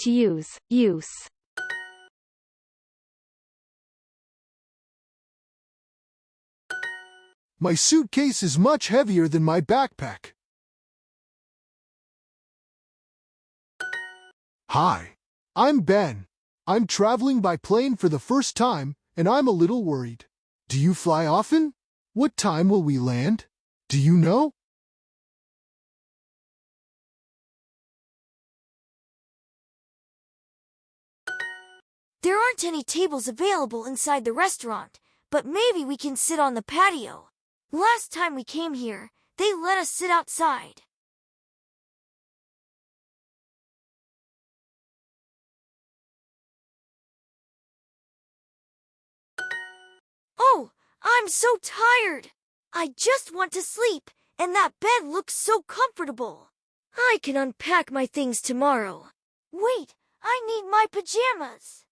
To use, use. My suitcase is much heavier than my backpack. Hi, I'm Ben. I'm traveling by plane for the first time, and I'm a little worried. Do you fly often? What time will we land? Do you know? There aren't any tables available inside the restaurant, but maybe we can sit on the patio. Last time we came here, they let us sit outside. Oh, I'm so tired. I just want to sleep, and that bed looks so comfortable. I can unpack my things tomorrow. Wait, I need my pajamas.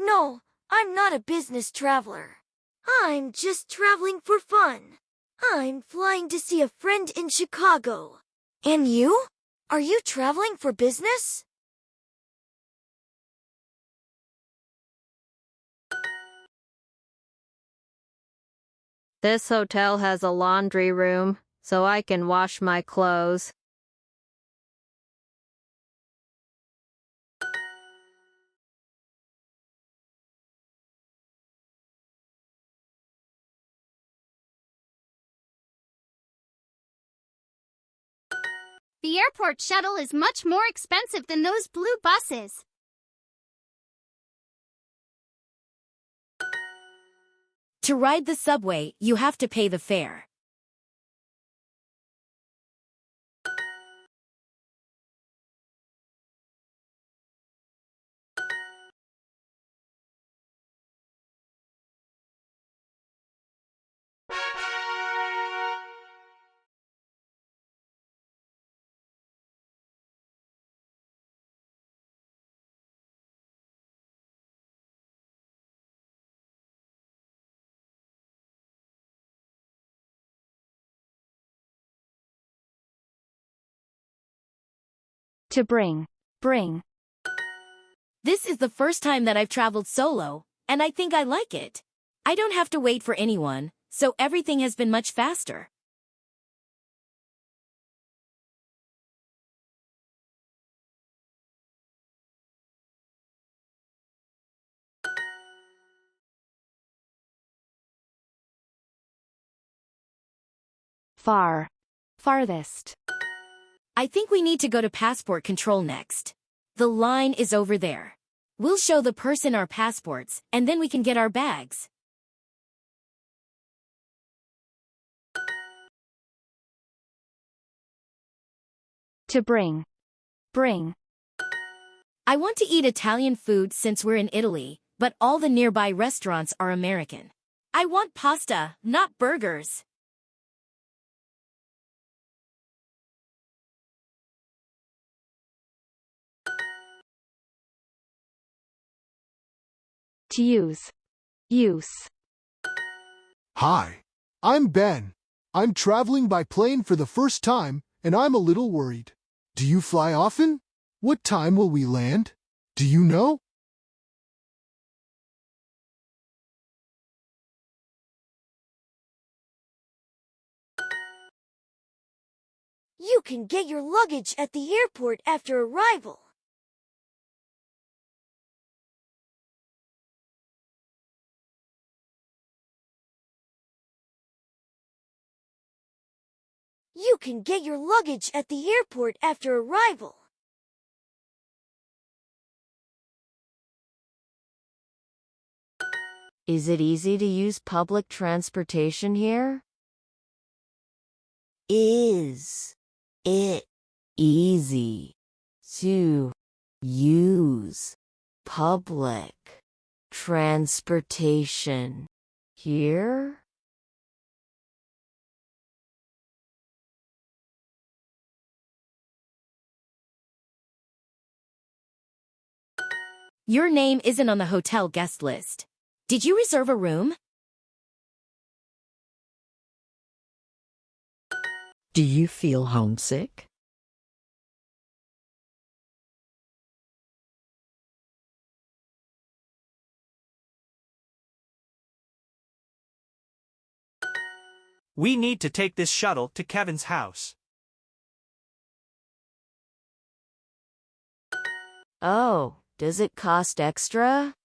No, I'm not a business traveler. I'm just traveling for fun. I'm flying to see a friend in Chicago. And you? Are you traveling for business? This hotel has a laundry room, so I can wash my clothes. The airport shuttle is much more expensive than those blue buses. To ride the subway, you have to pay the fare. To bring, bring. This is the first time that I've traveled solo, and I think I like it. I don't have to wait for anyone, so everything has been much faster. Far, farthest. I think we need to go to passport control next. The line is over there. We'll show the person our passports, and then we can get our bags. To bring, bring. I want to eat Italian food since we're in Italy, but all the nearby restaurants are American. I want pasta, not burgers. To use, use. Hi, I'm Ben. I'm traveling by plane for the first time, and I'm a little worried. Do you fly often? What time will we land? Do you know? You can get your luggage at the airport after arrival. You can get your luggage at the airport after arrival. Is it easy to use public transportation here? Is it easy to use public transportation here? Your name isn't on the hotel guest list. Did you reserve a room? Do you feel homesick? We need to take this shuttle to Kevin's house. Oh, does it cost extra?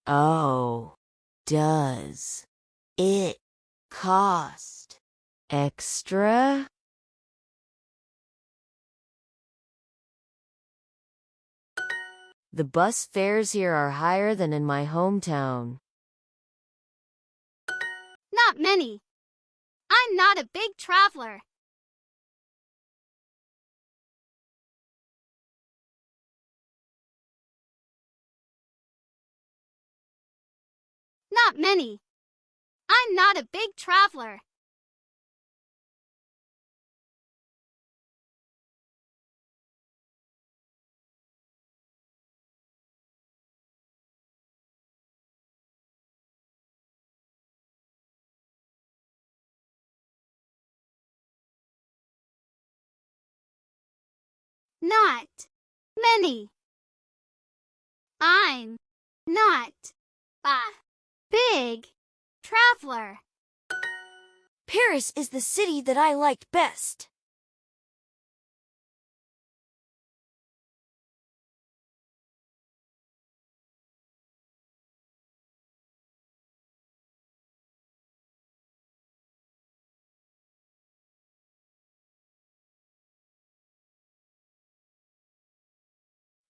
Oh, does it cost extra? The bus fares here are higher than in my hometown. Not many. I'm not a big traveler. Not many. I'm not a big traveler. Not many. I'm not a big traveler. Paris is the city that I liked best.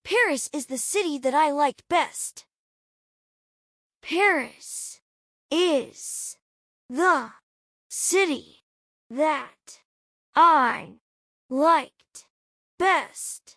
Paris is the city that I liked best. Paris is the city that I liked best.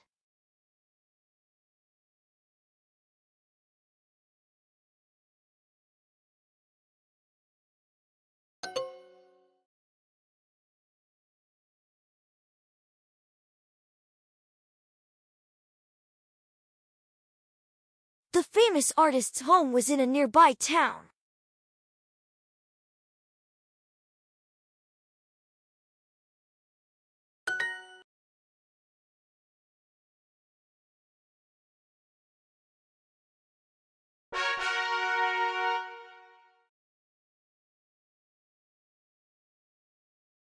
The famous artist's home was in a nearby town.